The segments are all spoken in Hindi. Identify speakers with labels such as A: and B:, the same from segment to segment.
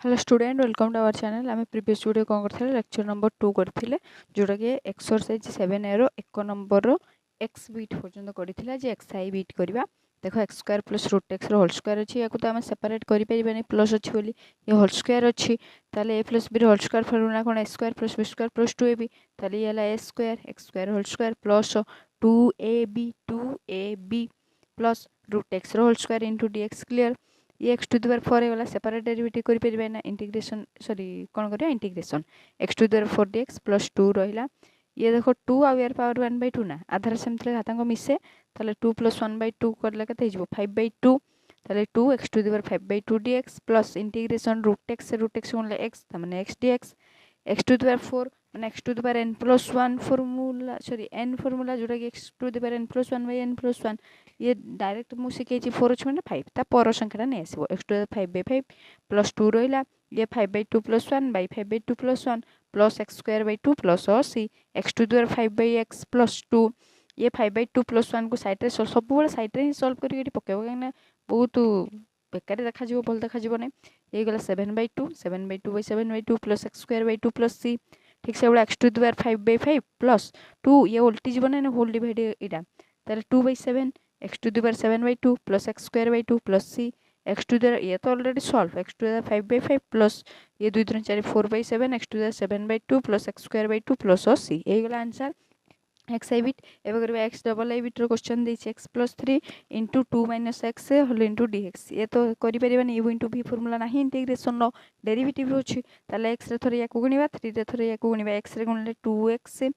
A: Hello student welcome to our channel. आम प्रीवियस वीडियो कौन करते लेक्चर नंबर 2 करते जोटा कि एक्सरसाइज 7A एक नंबर एक्स बीट पर्यटन करते आज एक्स आई बीट करवा। देख x square plus root x whole square अच्छी या तो आम सेपरेट करें प्लस अच्छी बोली ये होल स्क्वायर अच्छी a plus b whole square formula कौन a square plus b square plus 2ab ये x square whole square plus 2ab plus root x whole square into dx clear. ये एक्स टू द पावर 4 होगा सेपरेट डेरिवेटिव करें ना इंटीग्रेशन सॉरी कौन करिया integration x to the power 4 dx plus 2 रहा। ये देखो 2 आउ यार पावर 1/2 ना आधार सेमती घातांक मिसे ताले 2 प्लस 1/2 करले केते हिजबो 5/2 ताले 2 x to the power 5/2 dx plus integration root x गुणले एक्स माने x dx x to the power 4 माने x to the power n plus 1 formula sorry n formula जोटा कि x to the power n plus 1 by n plus 1 ये डायरेक्ट मु शिखेछि 4 अछि माने 5 ता पर संख्याटा नै आसीबो एक्स टू द 5/5 प्लस 2 रहिला ये 5/2 plus 1 by 5/2 plus 1 plus x square by 2 plus c x to the power 5/x plus 2 ये 5/2 प्लस 1 को साइड रे सब बेले साइड रे ही सॉल्व करिके पकेबो काना बहुत बेकार देखा जीवो भल देखा जीवो नै ये गला 7/2 7/2 by 7/2 plus x square by 2 plus c ठीक से x to the power 5/5 plus 2 ये उल्टी जीवन ना होल डिवाइड इटा ताले 2/7 x to the power 7/2 plus x square by 2 plus c x to the ये तो already solve x to the 5/5 plus ये 2 3 4 4/7 x to the 7/2 plus x square by 2 plus c ये गला आंसर एक्स आई बिट एवं करबा एक्स डबल आई बिट रो क्वेश्चन देछि x plus 3 into 2 minus x whole into dx ये तो करि परिबानी u इंटू v फॉर्मूला नाही इंटीग्रेशन नो डेरिवेटिव होछि ताले x रे थरे या को गुणिबा 3 रे थरे या को गुणिबा x रे गुणले 2x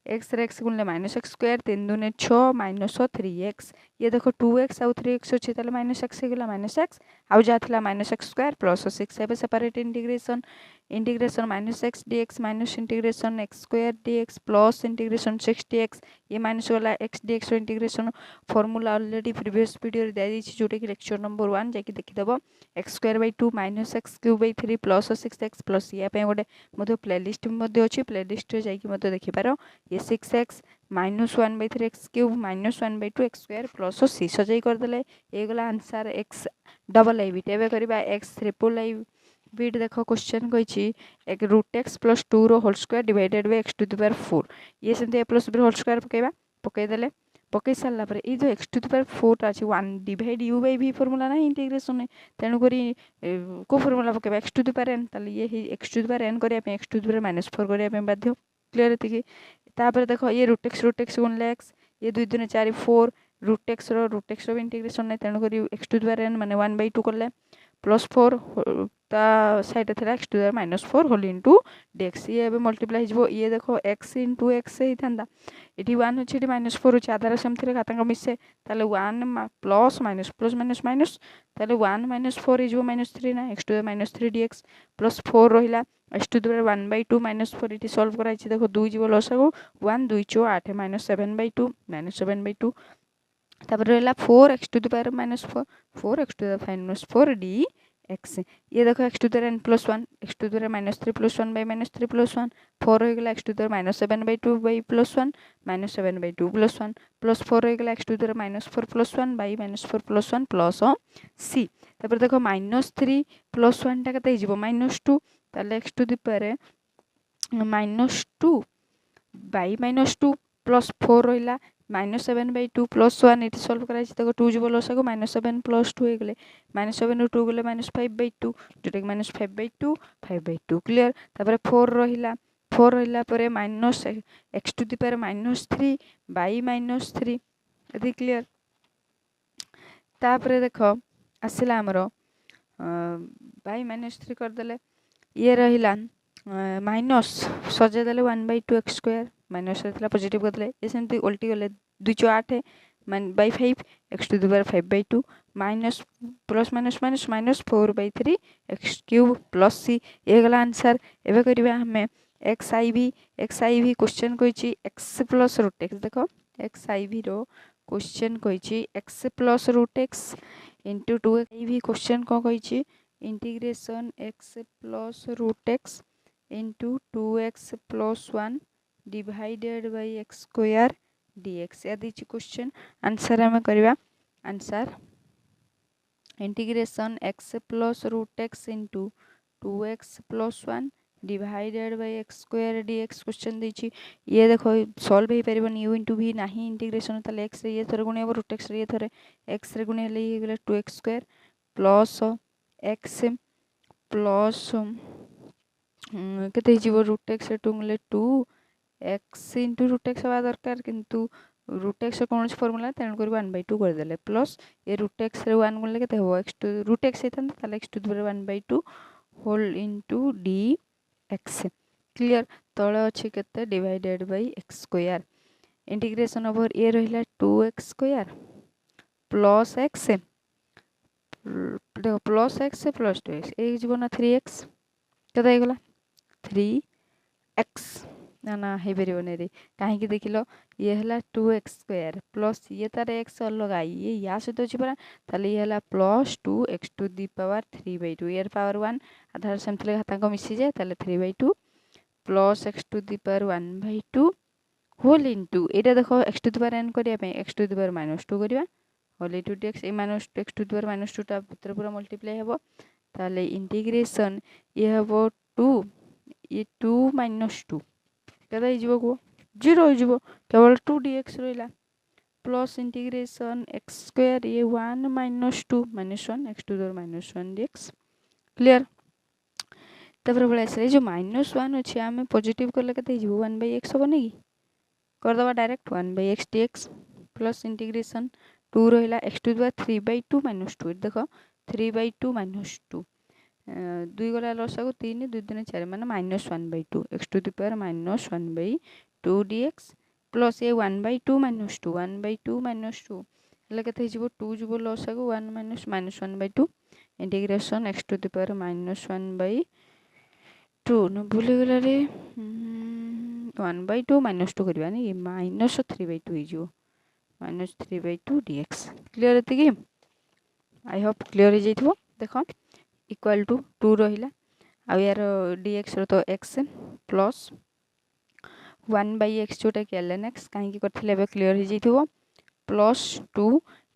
A: एक्स रे एक्स गुणले माइनस एक्स स्क्वायर 3 दूने 6 माइनस 3x ये देखो 2x आउ 3x अच्छे ताले माइनस एक्स गला माइनस एक्स आउ जाथिला माइनस एक्स स्क्वायर प्लस 6 एबे separate integration integration minus x dx minus integration x square dx plus integration 6 dx ये माइनस वाला एक्स dx रो integration formula already previous video रे दे दिछि जोटे कि लेक्चर नंबर 1 जाकि देखि देबो x square by 2 minus x cube by 3 plus 6x plus या पे गोटे मधे प्लेलिस्ट मधे अछि प्लेलिस्ट रे जाकि मधे देखि पारो ये 6x minus 1/3 x cube minus 1/2 x square plus c सजाई कर देले ये गला answer x double I bit एबे करबा एक्स ट्रिपल आई बिट देखो क्वेश्चन कहिछि एक रूट एक्स प्लस 2 रो whole square divided by x to the power 4 ये सेंते a plus b whole square पकेबा पके देले पके सारला पर ए जो एक्स टू द पावर 4 ता अछि 1 divide u by v formula ना इंटीग्रेशन तेनु करी को फार्मूला पकेबा x to the power n ताले ये x to the power n करिया पे एक्स टू द पावर -4 करिया पे बाध्य क्लियर एतिकी तापर देखो ये रूट एक्स गुणले एक्स ये 2 2 4 4 रूट एक्स रो इंटीग्रेशन नै तेनु करी x to the power n माने 1/2 करले प्लस 4 ता साइड थला x to the -4 whole into dx ये एबे मल्टीप्लाई हिजबो ये देखो x इनटू x ही थांदा एठी 1 अछि एठी -4 अछि आधार समथिरे घातांक मिसे ताले 1 plus minus plus minus minus ताले 1 -4 हिजबो -3 ना x to the -3 dx plus 4 रहिला x टू द पावर 1/2 -4 इटी सॉल्व करा छि देखो 2 जीवो लसागु 1 2 4 8 -7/2 -7/2 तापर रहला 4 x to the power -4 4 x to the -4 dx ये देखो x to the n plus 1 x to the -3 plus 1 by -3 plus 1 4 हो गेला x to the -7/2 by plus 1 -7/2 plus 1 plus 4 हो गेला x to the -4 plus 1 by -4 plus 1 plus c तापर देखो -3 प्लस 1 टा कते हिजबो -2 ताले x to the power -2 by -2 plus 4 रहिला -7/2 प्लस 1 इटी सॉल्व करा छि देखो 2 जीवो लसागु -7 प्लस 2 हे गेले -7 ରୁ 2 गेले -5/2 जोटा कि -5/2 5/2 क्लियर तापर 4 रहिला परे minus x to the power -3 by -3 एति क्लियर तापर देखो आसिला हमरो बाय -3 कर देले ये रहिला माइनस सजे देले 1/2 x स्क्वायर माइनस रहला पॉजिटिव कर देले ये सेमती उल्टी गले 2 4 8 by 5 x to the power 5/2 minus plus minus minus minus 4/3 x cube plus c ये गला आंसर एबे करबा हमें x i v क्वेश्चन कहिछि x प्लस रूट x देखो x i v रो क्वेश्चन कहिछि x plus root x into 2 i v question को कहिछि integration x plus root x into 2x plus 1 divided by x square dx या दिछि क्वेश्चन आंसर हम करबा answer integration x plus root x into 2x plus 1 divided by x square dx question देछि ये देखो सॉल्व हे परिबन u * v नाही इंटीग्रेशन ताले x रे ये थरे गुणे अब √x रे ये थरे x रे गुणे ले हे गेला 2x square plus x plus केते जीवो √x रे 2 मिले 2x * √x हवा दरकार किंतु √x कौन फॉर्मूला तेन कर 1/2 कर देले प्लस ये √x रे 1 गुणले केते हो x टू √x हेतन ताले x to the power 1/2 whole into dx clear तळे अछि केते divided by x square integration over ए रहिला 2x स्क्वायर प्लस x देखो प्लस x प्लस 2x ए जीवो ना 3x केते हे गेला 3x ना ना हे परिबने रे काहे कि देखिलो ये हला 2x स्क्वायर प्लस ये तार x अलग ये या सहित अछि परा ताले ये हला plus 2x to the power 3/2 यर पावर 1 आधार सेमथले हाता को मिसी जाय ताले 3/2 plus x to the power 1/2 whole into एटा देखो x to the power n करिया पे x टू द पावर -2 करिया होल इनटू dx ए -x टू द पावर -2 ता भीतर पूरा मल्टीप्लाई हेबो ताले इंटीग्रेशन ये हेबो 2 ये 2 - 2 केदा हिजबो को 0 हिजबो केवल 2 dx रहिला प्लस इंटीग्रेशन x स्क्वायर ये 1 - 2 -1 x to the power -1 dx clear तबरे बळे से जो -1 अछि आमे पॉजिटिव करले केते हिजबो 1/x होबो नै कर दबा direct 1/x dx plus integration 2 रहिला x टू द पावर 3/2 - 2 देखो 3/2 - 2 2 गला लसागु 3 2 3 4 माने -1/2 x to the power -1/2 dx plus ये 1/2 - 2 1/2 - 2 ले केते हिजबो 2 जुबो लसागु 1 - -1/2 integration x to the power -1/2 न भूले गेला रे 1/2 -2 करबा नै -3/2 हिजो -3/2 dx क्लियर एते की आई होप क्लियर हो जाइथबो देखो इक्वल टू 2 रहिला आ यार dx रो तो x प्लस 1/x जोटा कि ln x काहे कि करथिले बे क्लियर हो जाइथबो plus 2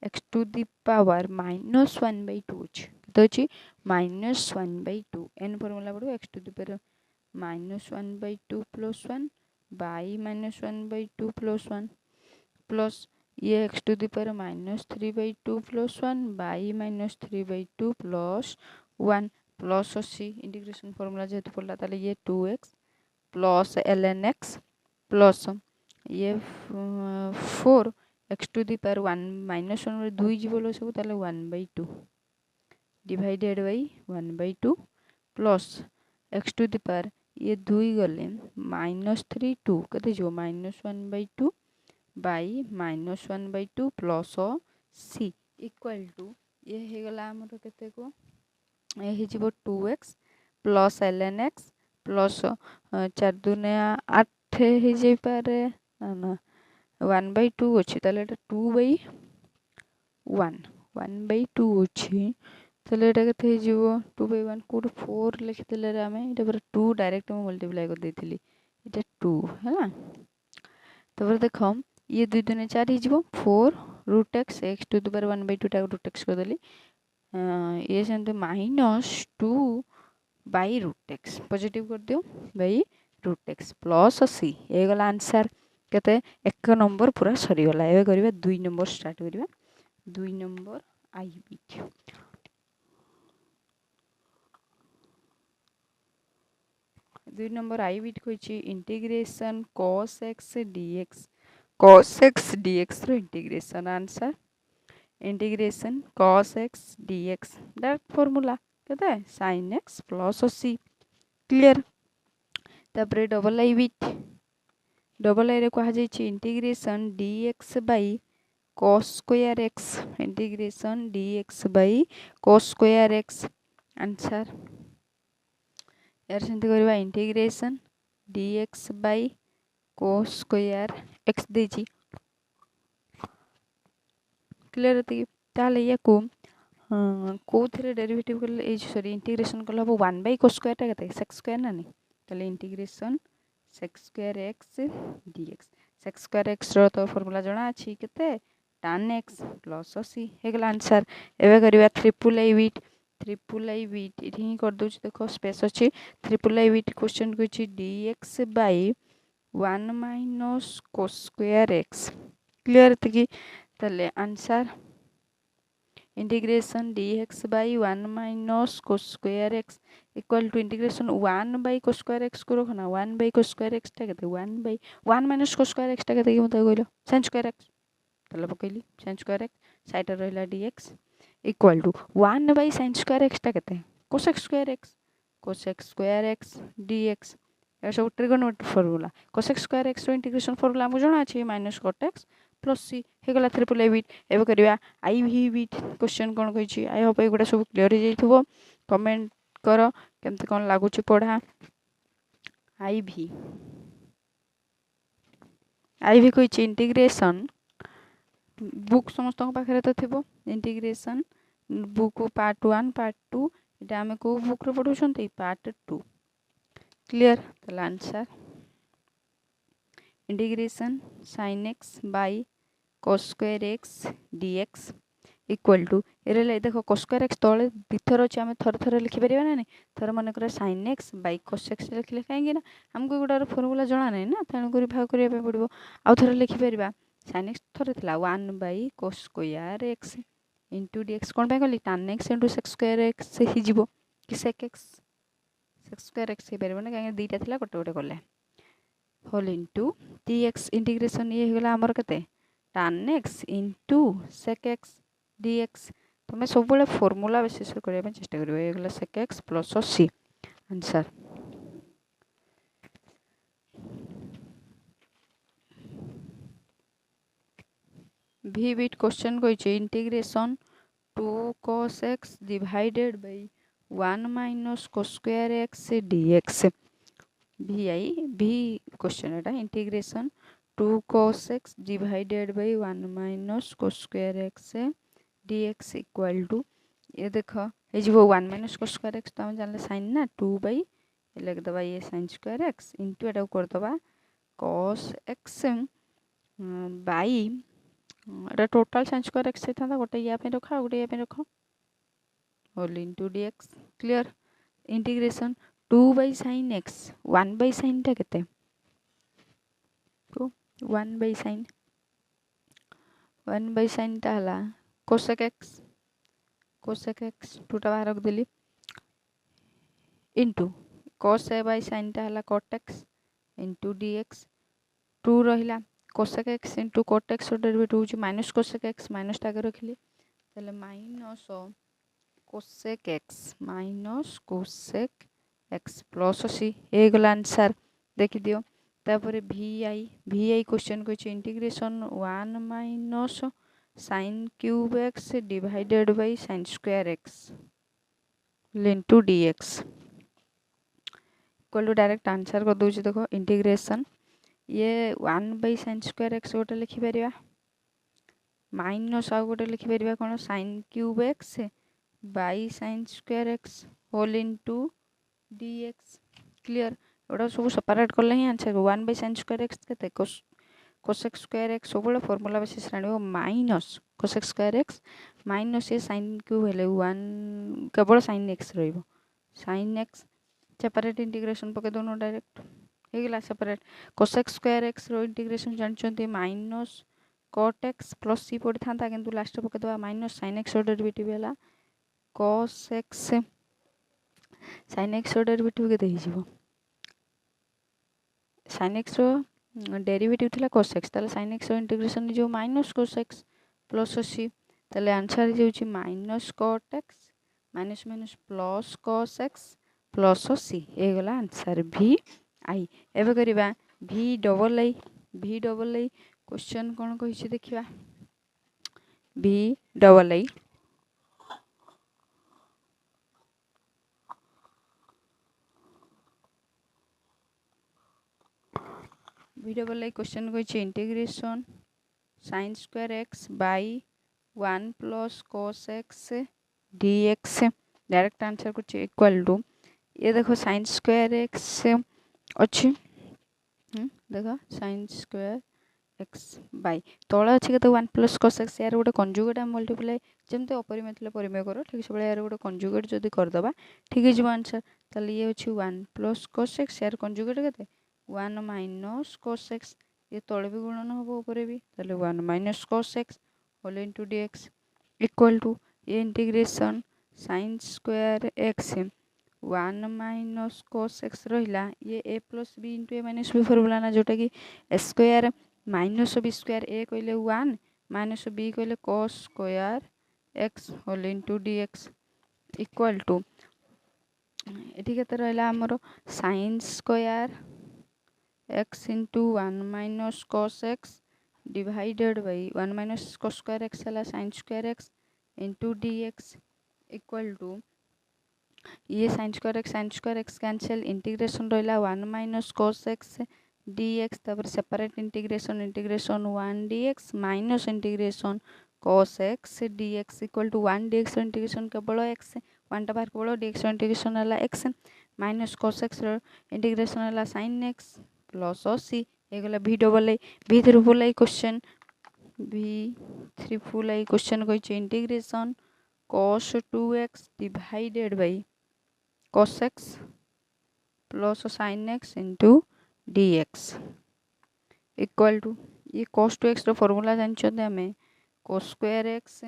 A: x to the power -1/2 तो अछि -1/2 n फार्मूला पड़ो x to the power -1/2 plus 1 by -1/2 plus 1 plus ये x to the power -3/2 plus 1 by -3/2 plus 1 plus c integration formula जेहेतु पड़ला ताले ये 2x plus ln x plus ये 4 x टू द पावर 1 -1 रे 2 जीवलो सब ताले 1/2 divided by 1/2 plus x to the power ये 2 गले -3 2 कते जो -1/2 by -1/2 plus c equal to ये हे गला हमर केते को ये हे जीवो 2x plus ln x plus 4 दुने 8 हे जे पारे ना 1/2 अछि ताले एटा 2/1 1/2 अछि ताले एटा केते हे जीवो 2/1 कोड 4 लिखि देले रे हमें एटा पर 2 डायरेक्ट में मल्टीप्लाई कर देथिली एटा 2 हैला तबर देखो ये 2 दुने 4 हे जीवो 4 √x x to the power 1/2 टा √x कर देली ये सेंते -2 बाई √x पॉजिटिव कर दियो बाई √x प्लस c ए गला आंसर केते 1 नंबर पूरा सरी गला एबे करबा 2 नंबर स्टार्ट करबा 2 number I bit 2 number I bit कोइची इंटीग्रेशन cos x dx रो integration answer integration cos x dx direct formula केते sin x plus c clear तबरे डबल आई रे कहा जाई छी integration dx by cos square x integration dx by cos square x answer यार सेंते करबा integration dx by cos square x देची क्लियर होती ताले या को कोथरे डेरिवेटिव करले ए सॉरी इंटीग्रेशन करले हो 1/cos स्क्वायर ता केते sec स्क्वायर ना नहीं ताले integration sec square x dx sec square x रो तो फार्मूला जणा अछि केते tan x प्लस c हे गेला आंसर एबे करबा triple I bit triple I with ये ही कर दूँ देख स्पेस अच्छी ट्रिपल आई विथ क्वेश्चन कहूँ dx by 1 minus cos square x clear एति ताले answer integration dx by 1 minus cos square x equal to integration 1 by cos square x को रखना 1 बाय cos स्क्वायर x टा केते 1 by 1 minus cos square x टा केते मते कहलो sin स्क्वायर x ताले पकैली sin स्क्वायर x साइड रहला dx equal to 1 by sin square x टा केते cos x square x dx ए सब trigonometry formula cos x square x रो इंटीग्रेशन फार्मूला हमको जणा अछि minus cot x plus C हे गला ट्रिपल ए विथ एबे करिया आई भी विथ क्वेश्चन कोन कहै छी आई होप एगुडा सब क्लियर हो जाइथबो कमेंट करो केमते कोन लागु छी पढ़ा आई भी कहै छी इंटीग्रेशन बुक समस्त पाखे तो थिबो इंटीग्रेशन बुक पार्ट 1 पार्ट 2 एटा हमें को बुक रे पढुछंती पार्ट 2 क्लियर ताला answer integration sin x by cos square x dx equal to एरे देखो cos स्क्वायर x तळे दिथर अछि हमें थर थर लिखि परिबा ना थर मन कर sin x by cos x लिखले काहेकि ना हमको गुडार फार्मूला जणा नै ना तण करी भाग करिया पे पड़िबो आ थर लिखि परिबा sin x थर थिला 1 by cos square x into dx कोन पे कहली tan x into sec square x से ही जीवो कि sec x sec square x हे परिबो ना काहे दीटा थिला गोटे गोटे करले होल इनटू dx इंटीग्रेशन ये हेगला हमर कते tan x into sec x dx तुम सब बेले फार्मूला बेसिस करिया पे चेष्टा करियो एगला sec x प्लस c आंसर v विथ क्वेश्चन कहै छै integration 2 cos x divided by 1 minus cos square x dx v question एटा integration 2 cos x divided by 1 minus cos square x dx equal to ये देखो हे जीवो 1 minus cos स्क्वायर x तो हम जानले sin ना 2 बाय लिख दबा ये sin स्क्वायर x इनटू एटा कर दबा cos x बाय एटा टोटल sin स्क्वायर x था गोटे या पे रखा गोटे या पे रखो whole into dx clear integration 2 by sin x 1 by sin टा केते को 1 बाय sin टा हला cosec x 2 टा बाहर रख देली into cos a by sin टा हला cot x इनटू dx 2 रहिला cosec x into cot x derivative होची माइनस cosec x माइनस टा के रखली तले minus cosec x plus c ए गला आंसर देखि दियो तापर vi क्वेश्चन को integration 1 minus sin cube x divided by sin square x into dx equal to direct answer कर दोछि देखो इंटीग्रेशन ये 1 बाय sin स्क्वायर x गोटे लिखि परिबा माइनस आ गोटे लिखि परिबा कोन sin cube x by sin square x whole into dx clear ओडा सब सेपरेट करले ही answer 1 by sin square x केते cosec स्क्वायर x सब फार्मूला बेसिस राणिबो minus cosec square x minus ये sin क्यूब हेले 1 केवल sin x रहइबो sin x सेपरेट इंटीग्रेशन पके दोनो डायरेक्ट हे गेला सेपरेट cosec स्क्वायर x रो इंटीग्रेशन जानचंती minus cot x plus c पड़ी थांता किंतु लास्ट पके दवा माइनस sin x रो डेरिवेटिव हेला cos x sin x रो डेरिवेटिव केते हि जीवो sin x रो डेरिवेटिव थिला cos x ताले sin x रो इंटीग्रेशन जो minus cos x plus c ताले आंसर जेउची minus cot x minus minus plus cos x plus c ए गला आंसर v आई एबे करिबा v डबल आई क्वेश्चन कोन कहिछि देखिबा v डबल आई क्वेश्चन को integration sin square x by 1 plus cos x dx direct answer को इक्वल टू ये देखो sin स्क्वायर x अच्छी देखो sin स्क्वायर एक्स बाय तले अच्छे के 1 प्लस कस एक्स यार गोटे कंजुगेट आम मल्टीप्लाई जमती अपरिमेय थे परिमेय कर ठीक से यार गोटे कंजुगेट जब करदे ठीक है आंसर ताले ये अच्छे 1 प्लस कस एक्स यार कंजुगेट के 1 माइनस कस एक्स ये तले भी गुणन हम ऊपर भी ताले 1 minus cos x whole into d x equal to ये integration sine square x 1 minus cos x रहा ये a plus B into A minus b formula ना जोटा कि स्क्वायर माइनस बी स्क्वायर ए कहले 1 माइनस बी कहले cos square x whole into d x equal to ये केते रहा आमर sine square x into 1 minus cos x divided by 1 minus cos square x है sine square x into d x equal to ये sine square x cancel integration रहा 1 minus cos x d x तापर separate integration 1 d x minus integration cos x d x equal to 1 d x integration केवल एक्स 1 टा बाहर केवल डी एक्स इंटीग्रेशन है x minus cos x integration है साइन एक्स प्लस सी ये गला v double I v triple I question कही integration cos 2x divided by cos x plus sin x into dx equal to ये cos 2x रो फॉर्मूला जानते आम cos square x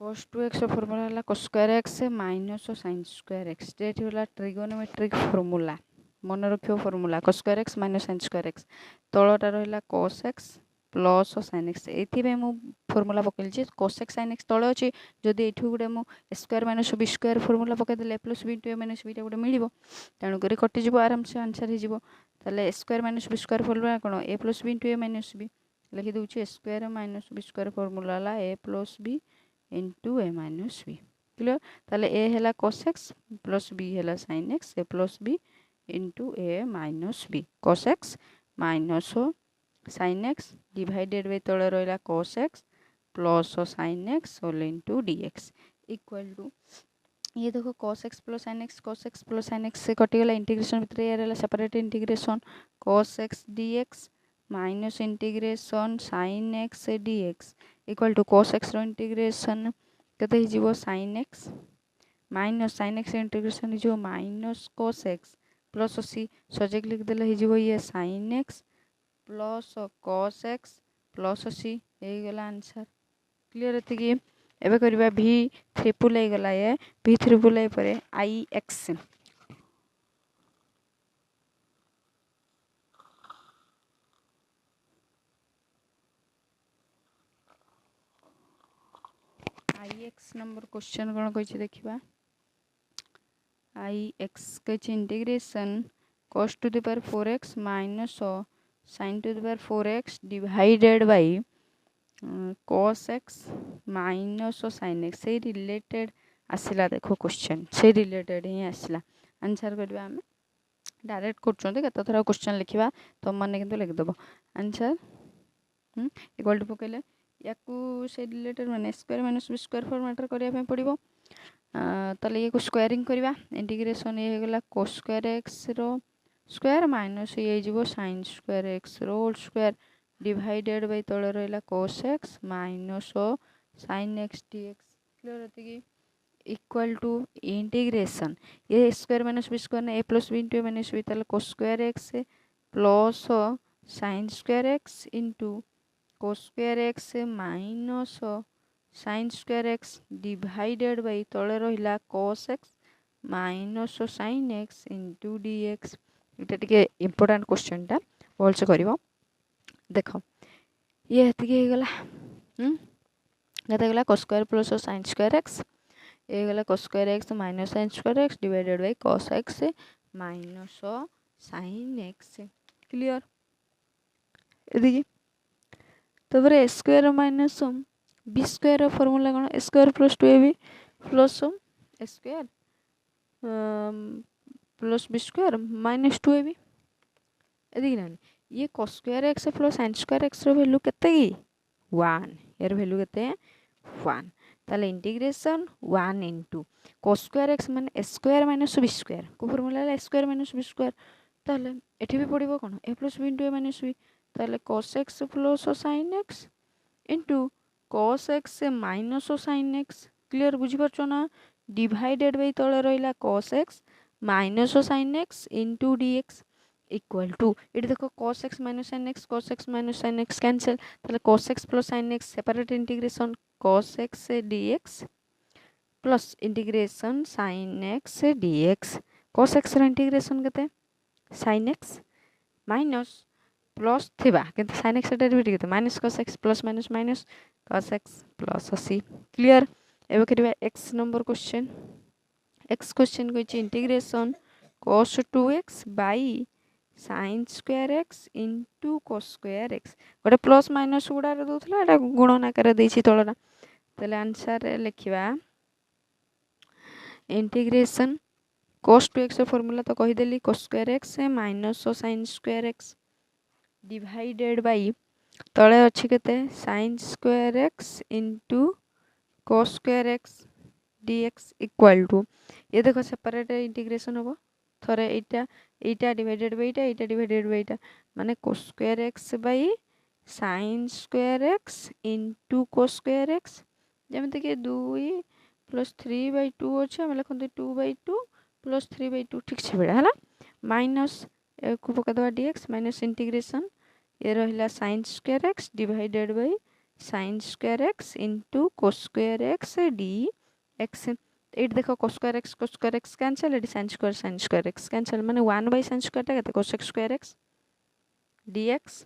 A: cos 2x रो फॉर्मूला है cos square x minus sin square x ये होला ट्रिगोनोमेट्रिक फॉर्मूला मन रखियो formula cos square x minus sin square x तलटा रहा cos x plus sin x ये फॉर्मूला पकड़ी cos x sin x तले अच्छे जदि ये गोटे मुझे square minus B square formula पकईदे plus b to minus beta गोटे मिल तेणुक कटिज आराम से आंसर हो square minus B square formula कौन a plus B into A minus b लिखिदे square minus B square formula है a plus B into A minus b clear ताले ए है cos x प्लस बी है sin x a plus B into A minus b cos x minus sin x divided by तले रहा cos x plus sin x whole into dx equal to ये देखो cos x plus sin x से कटिगला इंटीग्रेशन भितर ये रहा separate integration cos x dx minus integration sin x dx equal to cos x रो इंटीग्रेशन केते हो sin x minus sin x integration हो माइनस cos x प्लस सी सजेक लिखिदेले हो ये sin x plus cos x plus सी यही गला आंसर क्लियर एतिकी एबे करबा भी ट्रिपल आई गला ये भी ट्रिपल आई परे आई एक्स नंबर क्वेश्चन कौन कही देखा आई एक्स कही integration cos to the power 4x minus sin to the power 4x divided by cos x minus sin x से रिलेटेड आसला देखो क्वेश्चन से रिलेटेड ही आसला आंसर करवा आम डायरेक्ट कर थर क्वेश्चन लिखा तुम मैंने किंतु लिखिदेव आंसर इक्वल टू पकड़े या से रिलेटेड मैंने square minus B square format करने पड़ो ताले ये स्क्वायरिंग करवा इंटीग्रेशन ये गला cos स्क्वायर एक्स रो स्क्वायर माइनस ये sin स्क्वायर एक्स रो होल स्क्वायर डिवाइडेड बाई तले रहा cos x minus sin x dx clear होती इक्वल टू इंटीग्रेशन ये स्क्वायर माइनस बी स्क्वायर ना A plus B into A minus B ताले cos square x plus sin square x into cos square x minus sin square x divided by तले रहा cos x minus sin x into dx ये टे इम्पोर्टाट क्वेश्चन टा भल से कर देख ये हेतिकी गला गला cos square plus sin square x ये गला cos square x minus sin square x divided by cos x minus sin x clear एदिके तबरे a square minus b square formula कौन a square plus 2ab plus a square plus b square minus 2ab एदिके ना ये cos square x plus sin square x रो वैल्यू केते की 1 यार वैल्यू केते 1 ताले integration 1 into cos square x माने a square minus b square को फॉर्मूला है a square minus b square ताले एठी भी पड़िबो कोन a plus b into a minus b ताले cos x plus sin x into cos x minus sin x clear बुझीपार ना डिवाइडेड बाई तले रहा cos x minus sin x into dx equal to ये देखो cos x minus sin x cos x minus sin x cancel ताले cos x plus sin x separate integration cos x dx plus integration sin x dx cos x रो इंटीग्रेशन केते sin x माइनस प्लस थिबा किंतु sin x डेरिवेटिव केते minus cos x plus minus minus cos x plus c clear एबे करबा x number question x question को integration cos 2x by sin square x into cos square x गोटे प्लस माइनस गुड़ा दउथला एटा गुणन आकार देछि तळना तले आंसर लिखिबा इंटीग्रेशन cos 2x फॉर्मूला तो कहि देली cos square x minus sin square x divided by तळे अछि केते sin square x into cos square x dx equal to ये देखो सेपरेट इंटीग्रेशन होबो थरे एटा डिवाइडेड बाय एटा डिवाइडेड बाय एटा माने cos square x by sin square x into cos square x जेमते कि 2 प्लस 3/2 अछि हम लिखन 2/2 प्लस 3/2 ठीक छै बेटा हला माइनस को पका दवा dx माइनस इंटीग्रेशन ये रहिला sin square x divided by sin square x into cos square x dx एट देखो cos स्क्वायर x कैंसिल एट sin स्क्वायर x कैंसिल माने 1/sin स्क्वायर ता केते cos square x dx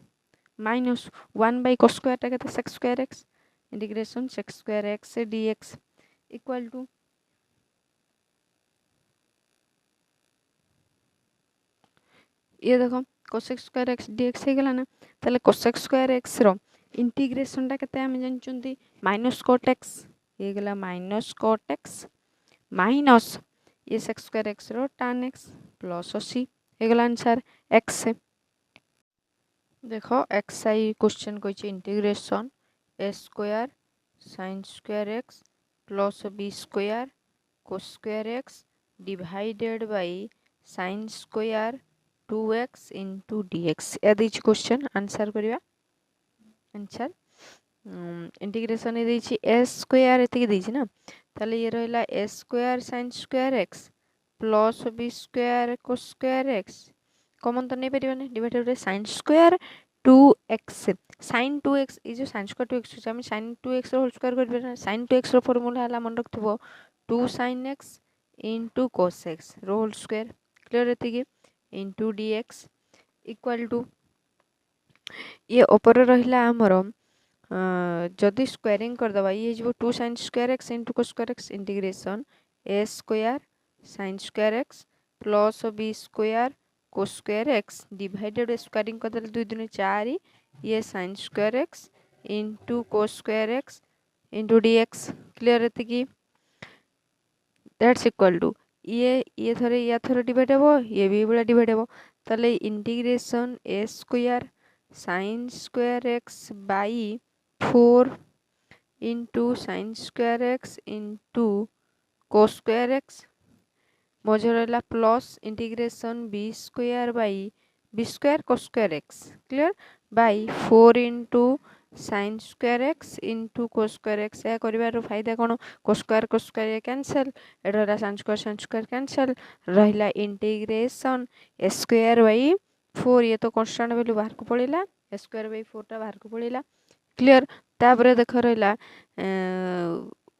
A: minus 1/cos square ता केते sec square x integration sec square x dx equal to ये देखो cos स्क्वायर x dx हे गेला ना ताले cos स्क्वायर x रो इंटीग्रेशन ता केते हम जानचुंती माइनस cot x हे गेला माइनस cot x माइनस ये sec स्क्वायर x रो tan x प्लस c हे गेला आंसर x देखो x आई क्वेश्चन को integration a square sin square x plus b square cos square x divided by sin square 2x into dx या दिछि क्वेश्चन आंसर करिया answer integration A a square एति दिछि ना ताले ये रहला a square sin square x plus b square cos square x common तो नहीं परिबने divided by sin square 2x sin 2x ए जो sin स्क्वायर 2x हम sin 2x रो होल स्क्वायर करबे ना sin 2x रो फार्मूला हला मन रखथबो 2 sin x into cos x रो होल स्क्वायर क्लियर एति कि into dx इक्वल टू ये ऊपर रहिला हमरो जदि स्क्वायरिंग कर दबा ये जो 2 sin square x into cos square x integration a square sin square x plus b square cos square x divided squaring कर दले 2 2 4 ये sin square x into cos square x into dx clear एति कि दैट्स इक्वल टू ये थरे या थरे डिवाइड हो ये भी बड़ा डिवाइड हो तले integration a square sin square x by 4 into sin square x into cos square x मजरला plus integration b square by b square cos square x clear by 4 into sin square x into cos square x या करिवार फायदा कोन cos स्क्वायर कैंसिल एडरा sin स्क्वायर कैंसिल रहिला इंटीग्रेशन a स्क्वायर बाय 4 ये तो कांस्टेंट वैल्यू बाहर को पड़िला a स्क्वायर बाय 4 टा बाहर को पड़िला क्लियर ताबरे देखो रहिला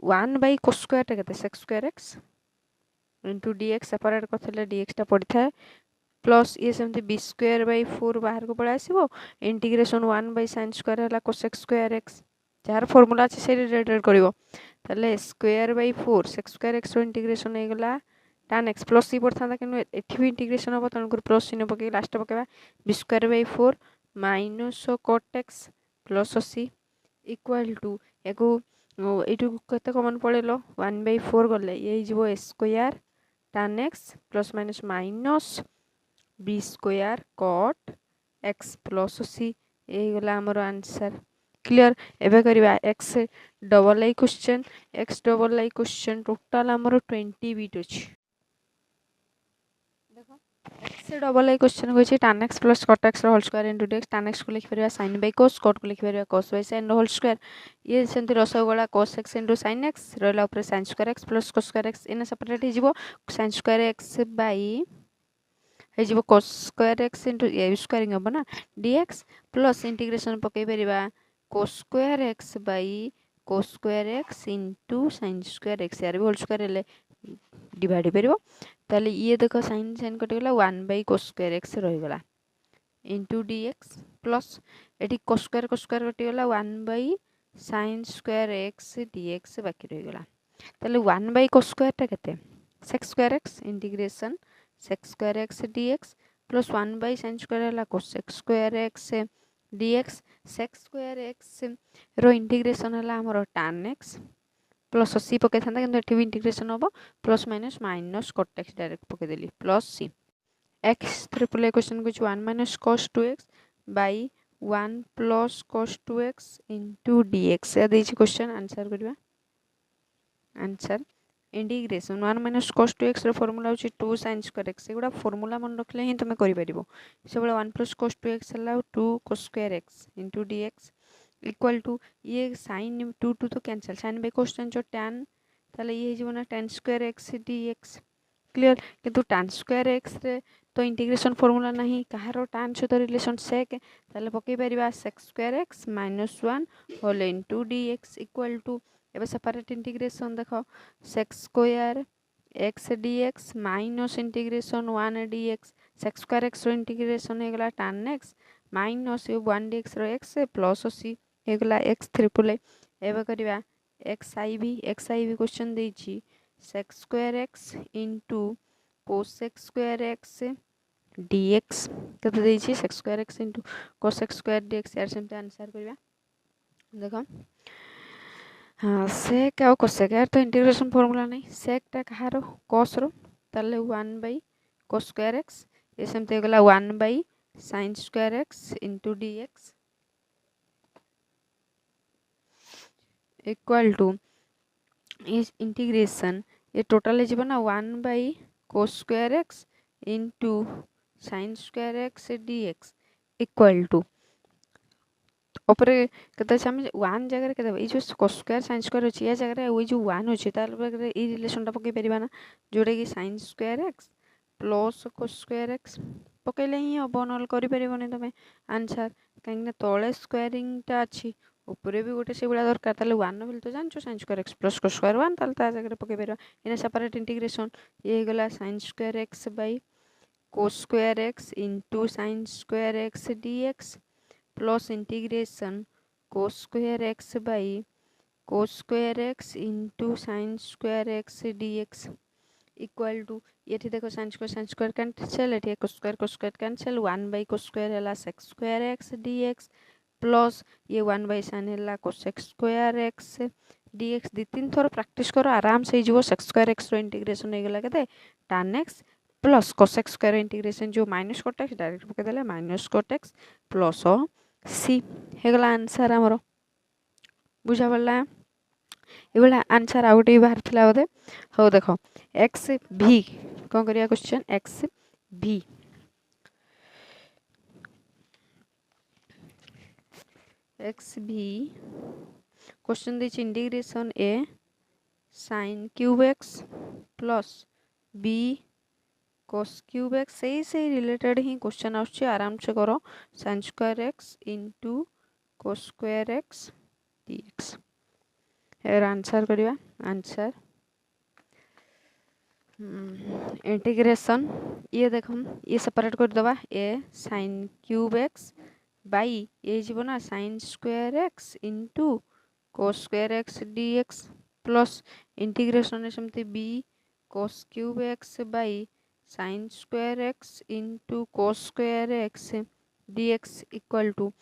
A: 1/cos स्क्वायर ता केते sec square x into dx separate करथले dx ता पड़ी थाए प्लस ये सेमते b स्क्वायर बाय 4 बाहर को पड़ा आसीबो इंटीग्रेशन 1/sin स्क्वायर हला cos स्क्वायर x जार फार्मूला अछि से रिलेटेड करिवो तले square by 4 sec square x रो इंटीग्रेशन हे गला tan x प्लस c पड़थांदा किनु एठी भी इंटीग्रेशन हो तन कर प्लस चिन्ह पके लास्ट पकेबा b square by 4 minus cot x plus c equal to एको एटू कते कॉमन पड़ेलो 1/4 गले ये जीवो square tan x plus minus minus b square cot x plus c ए गला हमर आंसर क्लियर एबे करिबा x double I question total हमर 20 बिट अछि देखो x से डबल ए क्वेश्चन को tan x plus cot x whole square into dx tan x को लिखि परिबा sin by cos cot को लिखि परिबा cos by sin whole square ये सेंति रसगोला cos x into sin x रहला ऊपर sin square x plus cos square x इने सेपरेट हे जिवो sin स्क्वायर x by हे जिवो cos स्क्वायर x इनटू ए स्क्वायरिंग हो ना dx प्लस इंटीग्रेशन पकै परिबा cos square x by cos square x into sin square x यार भी होल स्क्वायर ले डिवाइड परिबो ताले ये देखो sin sin कटि गला 1 by cos square x रहि गला into dx प्लस एठी cos square कटि गला 1 by sin square x dx बाकी रहि गला ताले 1 by cos square ता केते sec square x integration sec square x dx plus 1 by sin square हला cosec square x dx sec square x रो इंटीग्रेशन हला हमरो tan x प्लस सी पके था कि एठी भी इंटीग्रेशन होबो plus minus minus cot x direct पके देली plus c x triple a question को 1 minus cos 2x by 1 plus cos 2x into dx या देछि क्वेश्चन आंसर करबा answer integration 1 minus cos 2x रो फार्मूला होछि 2 sin square x एगुडा फार्मूला मन रखले ही तमे करि परिबो सेबळे 1 plus cos 2x हला 2 cos square x into dx equal to ये sin 2 2 तो cancel sin by cos tan जो tan ताले ये जीवो ना tan square x dx clear किंतु tan स्क्वायर x रे तो इंटीग्रेशन फार्मूला नहीं कहारो tan सहित रिलेशन sec ताले पके परिबा sec square x -1 whole into dx equal to एबे सेपरेट इंटीग्रेशन देखो sec square x dx minus integration 1 dx sec square x रो इंटीग्रेशन हे गला tan x माइनस 1 dx रो x प्लस सी हेगला x ट्रिपल ए एबे करबा xi v क्वेश्चन देछि sec स्क्वायर x इनटू cosec स्क्वायर x dx कते देछि sec स्क्वायर x इनटू cosec स्क्वायर dx यार सेमते आंसर करबा देखो हां sec आ cosec यार तो इंटीग्रेशन फार्मूला नहीं sec ता कहारो cos रो ताले 1 by cos स्क्वायर x ये सेमते गला 1 by sin square x into dx equal to इस इंटीग्रेशन ये टोटल है ना 1 by cos square x into sin square x dx equal to ऊपर कते हम 1 जगह कते ए जो cos स्क्वायर sin स्क्वायर अछि या जगह ओइ जो 1 अछि तार बगैर ए रिलेशन ता पके परिबा ना जोड़े कि sin square x plus cos square x पकेले ही अब नल करि परिबोनी तमे आंसर काहे तळे स्क्वायरिंग ता अछि ऊपर भी गोटे से बड़ा दरकार ताले 1 बिल तो जानछो sin square x plus cos square 1 ताले ता जगह पके परिबा इने सेपरेट इंटीग्रेशन ये गला sin square x by cos square x into sin square x dx plus integration cos square x by cos square x into sin square x dx equal to ये देखो sin स्क्वायर कैंसिल एठी cos square cancel 1 by cos square हला sec square x dx plus ये 1 by sin हला cosec स्क्वायर x dx दी तीन थोर प्रैक्टिस करो आराम से जीवो sec स्क्वायर x रो इंटीग्रेशन हे गेला केते tan x plus cosec square integration जो माइनस cot x डायरेक्ट पके देले minus cot x plus c हे गेला आंसर हमरो बुझा पड़ला ए वाला आंसर आउट ही बाहर थिला बोदे हो देखो x v कोन करिया question x v x v question this integration a sin cube x plus b cos cube x से रिलेटेड ही क्वेश्चन आछी आराम से करो sin square x into cos square x dx एर आंसर करिया आंसर इंटीग्रेशन ये देखो ये सेपरेट कर दबा a sin cube x by ये जीवो ना sin square x into cos square x dx plus integration समते b cos cube x by sin square x into cos square x dx equal to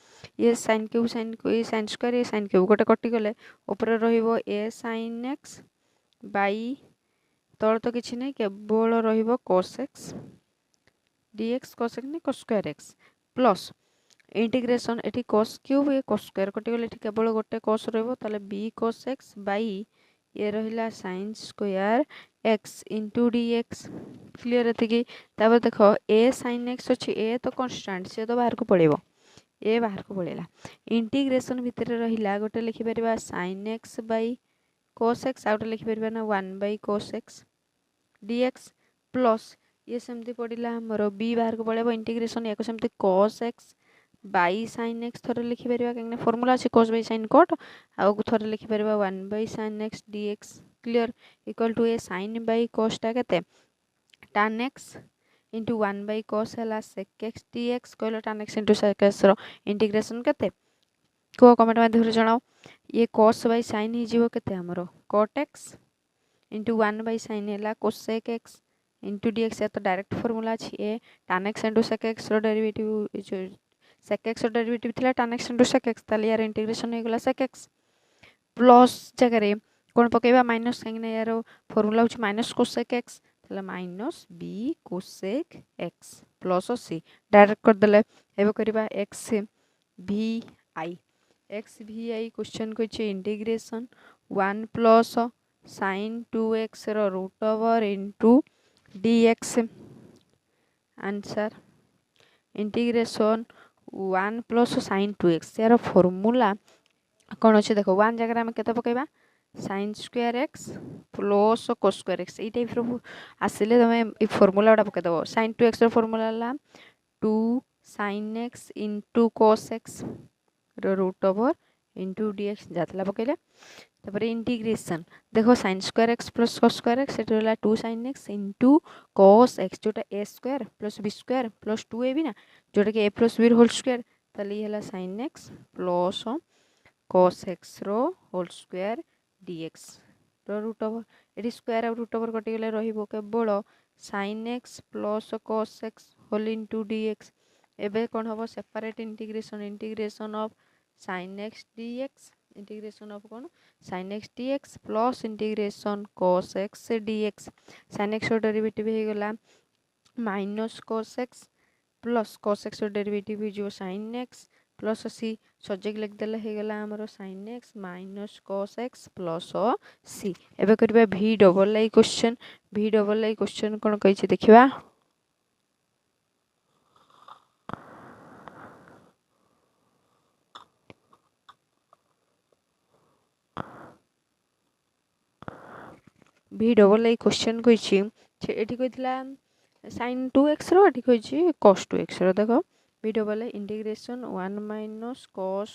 A: ये sin स्क्वायर ये sin क्यूब गोटे कटि गले ऊपर रहिबो a sin x by तळ तो किछि नै केवल रहिबो cos x dx cos x नै cos square x plus integration एठी cos क्यूब ये cos स्क्वायर कटि गले एठी केवल गोटे cos रहबो ताले b cos x by ये रहिला sin square x into d x clear एति तापर देख ए साइन एक्स अच्छी ए तो कन्स्टांट सी तो बाहर को पड़ेब ए बाहर को पड़ेगा इंटीग्रेशन भितर रहा गोटे लिखिपर sine x by cos x आउटे लिखिपर ना 1/cos x dx प्लस ये सेमती पड़ा आमर बी बाहर को पड़ेब इंटीग्रेशन या सेमती cos x बै sin x थोड़े लिखिपर कहीं फर्मूला अच्छे cos बै sin cot आउ थोड़े लिखिपर 1/sin x dx clear equal to ए sin बै cos टा के tan x इंटू 1/cos है sec x dx कहल tan x into sec x integration के कह कमेंट माध्यम जनाओ ये cos बै sin हो आमर cot x इंटू 1/sin है cosec x इंटू dx या तो डायरेक्ट फॉर्मूला अच्छी ए tan x into sec x derivative जो sec x डेरिवेटिव थिला tan x into sec x ताले यार इंटीग्रेशन हो गला sec x प्लस जगह कौन पकेबा माइनस कहीं यार फॉर्मूला होची माइनस cosec x ताले minus b cosec x plus c direct कर देले एबे करबा x vi क्वेश्चन को इंटीग्रेशन 1 प्लस sin 2x रो root over into dx answer integration 1 plus sin 2x यार फॉर्मूला कौन अच्छे देख 1 जगह आम के पकेबा sin square x plus cos square x ये टाइप रो आसिले तुम फॉर्मूला गुड़ा पकेदेव sin 2x रो फॉर्मूला ला 2 sin x into cos x रो रूट ओवर इंटू dx जातला पकेले तापर इंटीग्रेशन देखो sin square x plus cos square x set होला 2 sin x into cos x जोटा a square plus b square plus 2ab ना जोटा कि a plus b whole square ताली हला sin x plus cos x रो होल स्क्वायर dx रो रूट ओवर एटी स्क्वायर और रूट ओवर कटि गले रहिबो केवल sin x plus cos x whole into dx एबे कोन हबो separate integration of sin x dx integration of कौन sin x dx plus integration cos x dx sin x derivative हो गला minus cos x plus cos x derivative जो sin x plus c subject लिख देले हो गला हमरो sin x minus cos x plus c एबे करबा v डबल आई क्वेश्चन कोन कहि छै देखिबा v डबल आई क्वेश्चन कहि एठी कहितला sin 2x रो एठी कहि cos 2x रो देखो v double I integration 1 minus cos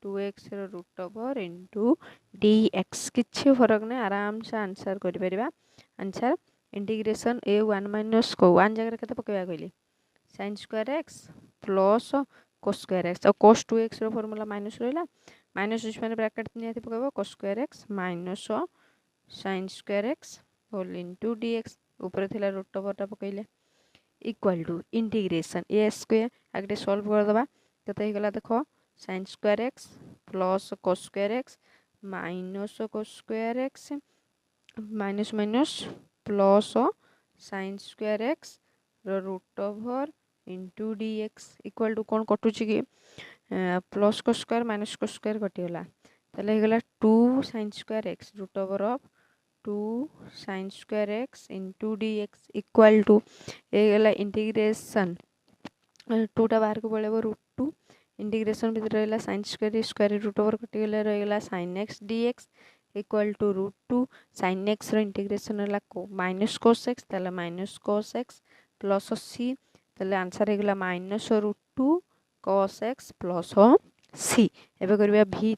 A: 2x रो रूट ओवर इनटू dx किछि फरक नै आराम से आंसर करि परिबा आंसर इंटीग्रेशन a 1 माइनस को 1 जगह केते पकेबा कहली sin square x plus cos square x और cos 2x रो फार्मूला माइनस रहला माइनस इस माने ब्रैकेट नियाती पकेबा cos square x minus sin square x whole into dx ऊपर थिला रूट ओवर टा पकइले equal to integration a square आगे सॉल्व कर दबा कते हे गला देखो sin square x plus cos square x minus cos square x minus minus plus sin square x रो root over into dx equal to कोन कटु छि कि plus cos square minus cos square कटि गला तले हे गला 2 sin square x root over of 2 sin square x into dx equal to a गला इंटीग्रेशन 2 टा बाहर को पळेबो रूट 2 इंटीग्रेशन भीतर रहला sin स्क्वायर रूट ओवर कटि गले रहला sin x dx equal to root 2 sin x रो इंटीग्रेशन रहला माइनस cos x तले minus cos x plus c तले आंसर हे गला minus root 2 cos x plus c एबे करबा v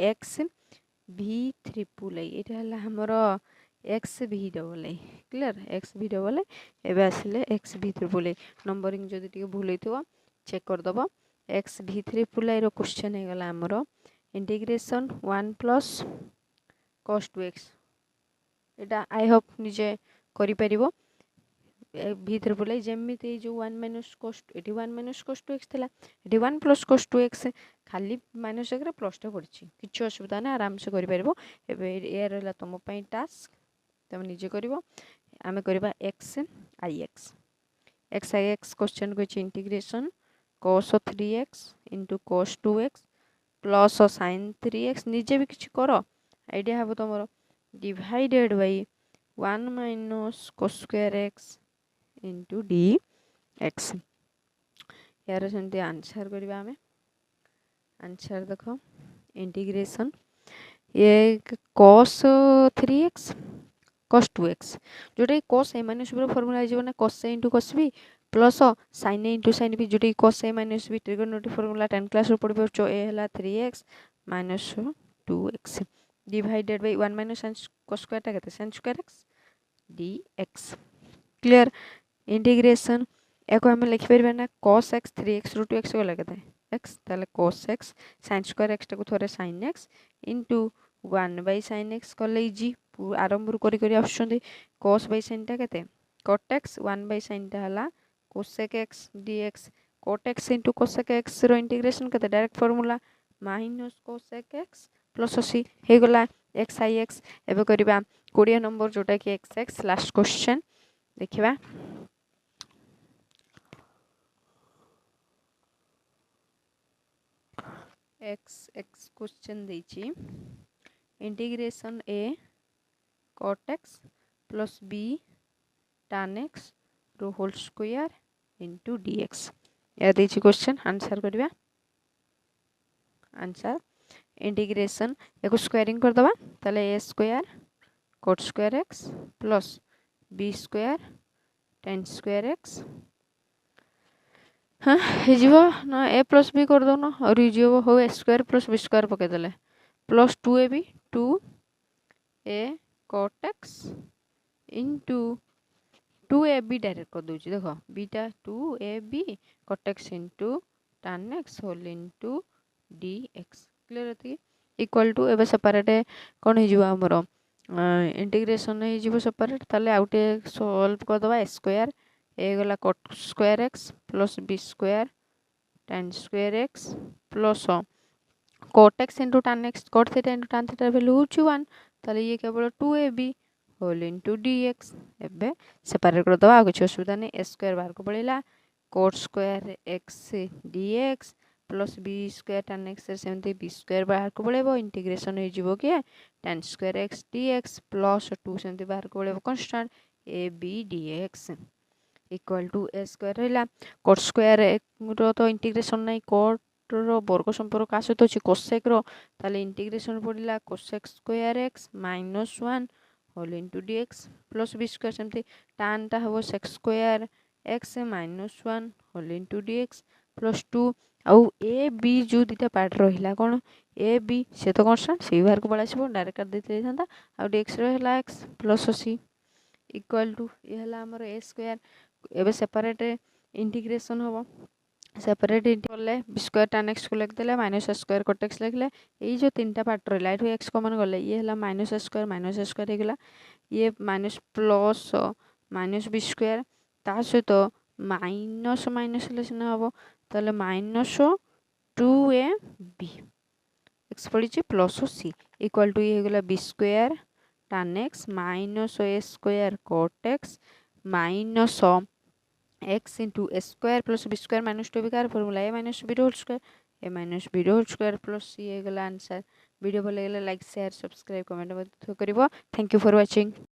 A: x v triple I एटा हला हमरो x v डबल आई क्लियर x v डबल आई एबे आसिले x v triple I numbering जदि टिके भूल हेतिबो चेक कर दबो x v triple I row question हे गला हमरो integration 1 plus cos 2x Etah I hope निजे करि परिबो v ट्रिपल आई जेमिति जो 1 minus cos eighty 1 minus cos 2x थिला एटी 1 प्लस cos 2x खाली माइनस जगह प्लस टा पड़छि किछ असुविधा नै आराम से करि परिबो एबे ए रहला तम पई टास्क तम निजे करिवो आमे करबा x i x क्वेश्चन को integration cos 3x cos 2x plus sin 3x निजे भी किछ करो आईडिया हबो तमरो divided by
B: 1 minus cos square x into d x. यार सेमती आंसर करवा आम आंसर देख इंटीग्रेशन ये cos 3x cos 2x जोटा cos a minus b formula हो ना cos a into cos b plus sin a into sin b जोटा cos a minus b trigonometry formula 10 class रो पढ़िबो जो a हला 3x minus 2x divided by 1 minus sin cos square ता sin square x dx clear. Integration एको हम लिखि परबा ना cos x 3x * 2x को लगता है x ताले cos x sin square x टाको थोरे sin x into 1/sin x कले इजी आरंभ करी करी आछुंदी cos by sin ता केते cot x 1/sin ता हला cosec x dx cot x into cosec x रो इंटीग्रेशन केते direct formula minus cosec x plus c हे गला x i x एबे करबा 20 नंबर जोटा कि x लास्ट क्वेश्चन देखिबा x क्वेश्चन देछि integration a cot x plus b tan x रो होल स्क्वायर इनटू dx या देछि क्वेश्चन आंसर करबा आंसर इंटीग्रेशन एको स्क्वायरिंग कर दबा ताले a square cot square x plus b square tan square x हाँ हिजो ना a प्लस b कर दो ना और हिजो हो a square plus b square पके देले plus 2ab 2a cot x into 2ab direct कर दोछि देखो बीटा 2ab cot x into tan x whole into dx clear होती इक्वल टू एबे सेपरेट कोन हिजो हमरो इंटीग्रेशन हिजो सेपरेट ताले आउटे सॉल्व कर दबा स्क्वायर ए गला cot square x plus b square tan square x plus cot x into tan x cot theta into tan theta value होची 1 ताले ये केवल 2ab होल into dx एबे सेपरेट कर दबा कुछ असुविधा नहीं a स्क्वायर बाहर को पड़ेला cot square x dx plus b square tan x सेमते b स्क्वायर बाहर को पड़ेबो इंटीग्रेशन हो जिवो के tan square x dx plus 2 सेमते बाहर को पड़ेबो constant a b dx equal to a square रहला cot स्क्वायर रो तो इंटीग्रेशन नहीं cot रो वर्ग संपर्क आसे तो cosec रो ताले इंटीग्रेशन पड़िला cosec square x -1 whole into dx plus b square सेमते tan ता हो sec square x -1 whole into dx plus 2 आउ a b जो दिटा पार्ट रहिला कोन a b से तो कांस्टेंट से बाहर को पळा आसीबो डायरेक्ट कर देते थांता आउ dx रहला x plus c equal to ये हला हमर a स्क्वायर एबे सेपरेट इंटीग्रेशन होबो separate integral b square tan x को लिख देले minus a square cot x लिखले ए जो तीनटा पार्ट रहला एठो x कॉमन गले ये हला माइनस a स्क्वायर हे गेला ये minus plus minus b square ता सहित माइनस माइनस लेसन हबो ताले माइनस 2ab x पड़ी प्लस c इक्वल टू ये हे गेला b square tan x minus a square cot x minus x into a square plus b square minus 2b का formula a minus b whole square a minus b whole square plus c हे गेला आंसर वीडियो भल लागले लाइक शेयर सब्सक्राइब कमेंट मत करिवो थैंक यू फॉर वाचिंग।